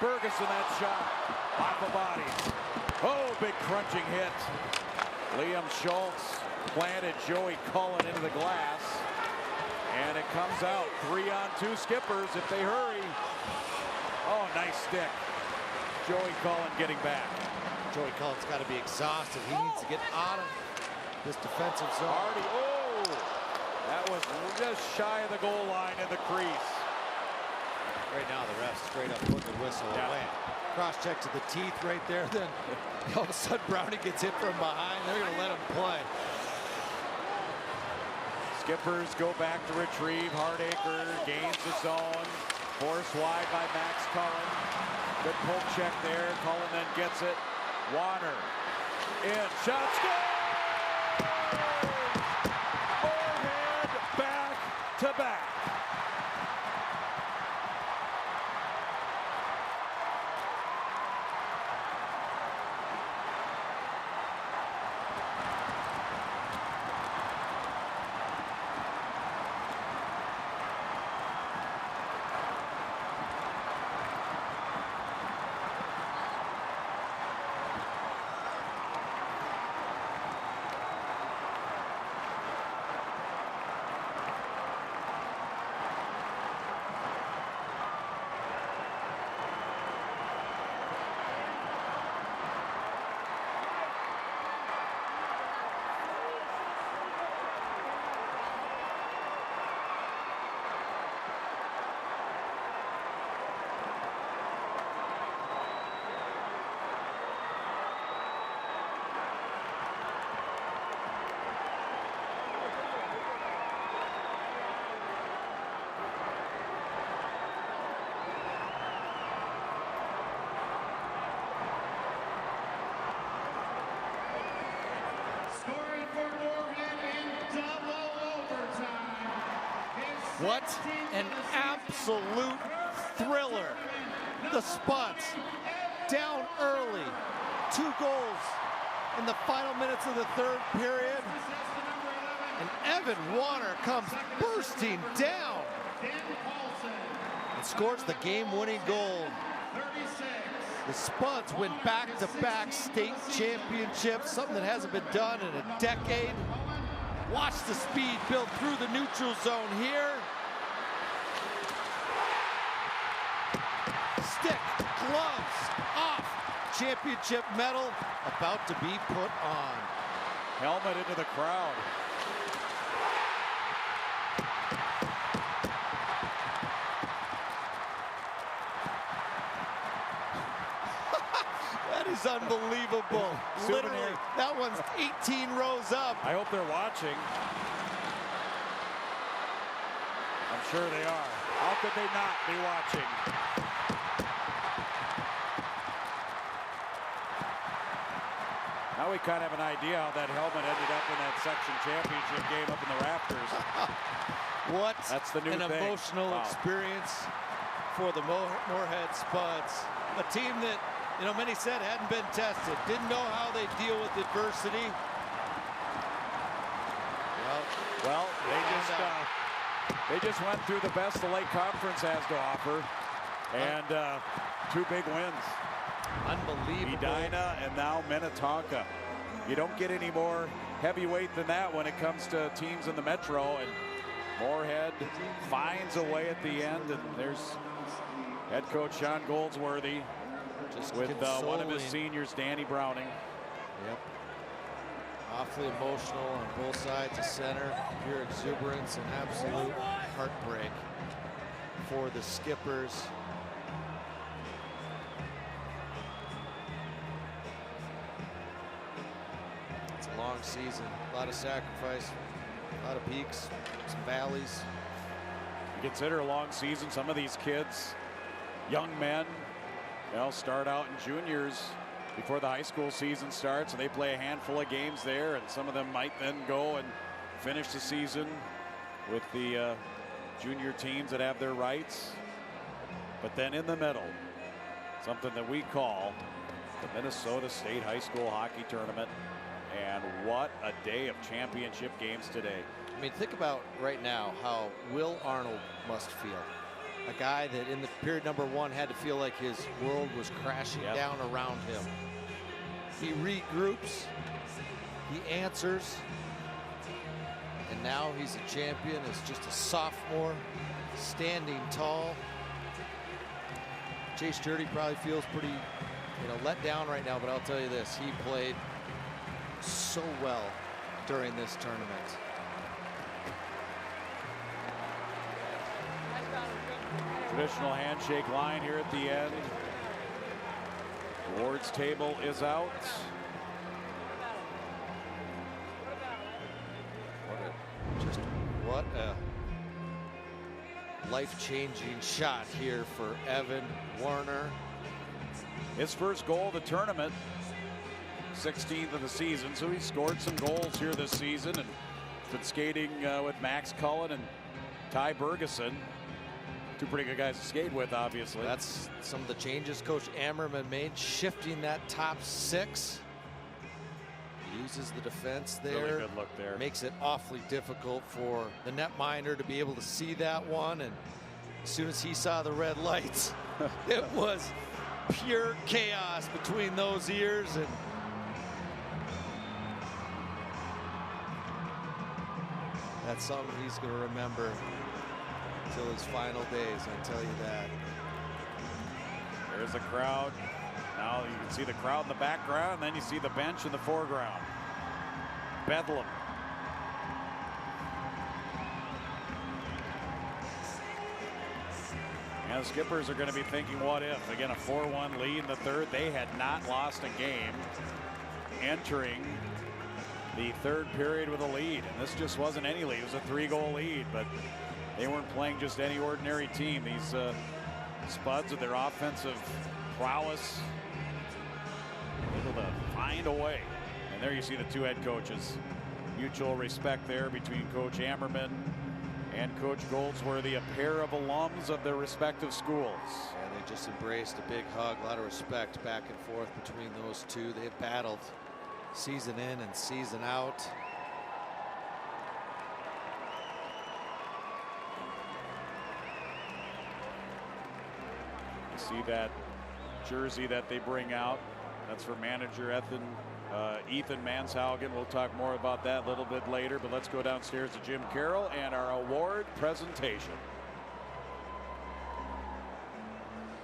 Ferguson, that shot off the body. Oh, big crunching hit. Liam Schultz planted Joey Cullen into the glass. And it comes out 3-on-2 Skippers if they hurry. Oh, nice stick. Joey Cullen getting back. Joey Cullen's got to be exhausted. He needs to get out of this defensive zone. Hardy, oh! That was just shy of the goal line in the crease. Right now, the ref's straight up putting the whistle away. Cross check to the teeth right there. Then all of a sudden, Brownie gets hit from behind. They're going to let him play. Skippers go back to retrieve. Hardacre gains the zone. Forced wide by Max Cullen. Good poke check there. Cullen then gets it. Warner in. Shot, score! Moorhead back to back. What an absolute thriller. The Spuds down early. 2 goals in the final minutes of the 3rd period. And Evan Warner comes bursting down and scores the game-winning goal. The Spuds win back-to-back state championships, something that hasn't been done in a decade. Watch the speed build through the neutral zone here. Stick, gloves off. Championship medal about to be put on. Helmet into the crowd. That is unbelievable. Literally, that one's 18 rows up. I hope they're watching. I'm sure they are. How could they not be watching? Now we kind of have an idea how that helmet ended up in that section championship game up in the rafters. That's the new an thing. Emotional experience for the Moorhead Spuds. A team that, you know, many said hadn't been tested, didn't know how they deal with adversity. Well, they just went through the best the Lake Conference has to offer, and 2 big wins. Unbelievable. Edina and now Minnetonka. You don't get any more heavyweight than that when it comes to teams in the Metro, and Moorhead finds a way at the end, and there's head coach Sean Goldsworthy just with one of his seniors, Danny Browning. Yep. Awfully emotional on both sides of center. Pure exuberance and absolute heartbreak for the Skippers. It's a long season, a lot of sacrifice, a lot of peaks, some valleys. You consider a long season. Some of these kids, young men, start out in juniors before the high school season starts, and they play a handful of games there, and some of them might then go and finish the season with the junior teams that have their rights. But then in the middle, something that we call the Minnesota State High School Hockey Tournament. And what a day of championship games today. I mean, think about right now how Will Arnold must feel. A guy that in the period number 1 had to feel like his world was crashing down around him. He regroups, he answers, and now he's a champion as just a sophomore, standing tall. Jay Sturdy probably feels pretty, let down right now, but I'll tell you this, he played so well during this tournament. Traditional handshake line here at the end. Awards table is out. What a life-changing shot here for Evan Warner. His first goal of the tournament, 16th of the season, so he scored some goals here this season and been skating with Max Cullen and Ty Bergeson. Two pretty good guys to skate with, obviously. That's some of the changes Coach Ammerman made, shifting that top 6. Uses the defense there. Really good look there. Makes it awfully difficult for the netminder to be able to see that one. And as soon as he saw the red lights, it was pure chaos between those ears. And that's something he's going to remember until his final days, I tell you that. There's a crowd. Now you can see the crowd in the background, and then you see the bench in the foreground. Bedlam. And the Skippers are going to be thinking, what if? Again, a 4-1 lead in the third. They had not lost a game entering the third period with a lead. And this just wasn't any lead. It was a 3-goal lead, but they weren't playing just any ordinary team. These Spuds with their offensive prowess able to find a way. And there you see the two head coaches. Mutual respect there between Coach Ammerman and Coach Goldsworthy, a pair of alums of their respective schools. And they just embraced a big hug, a lot of respect back and forth between those two. They've battled season in and season out. You see that jersey that they bring out. That's for manager Ethan Manshaugen. We'll talk more about that a little bit later, but let's go downstairs to Jim Carroll and our award presentation.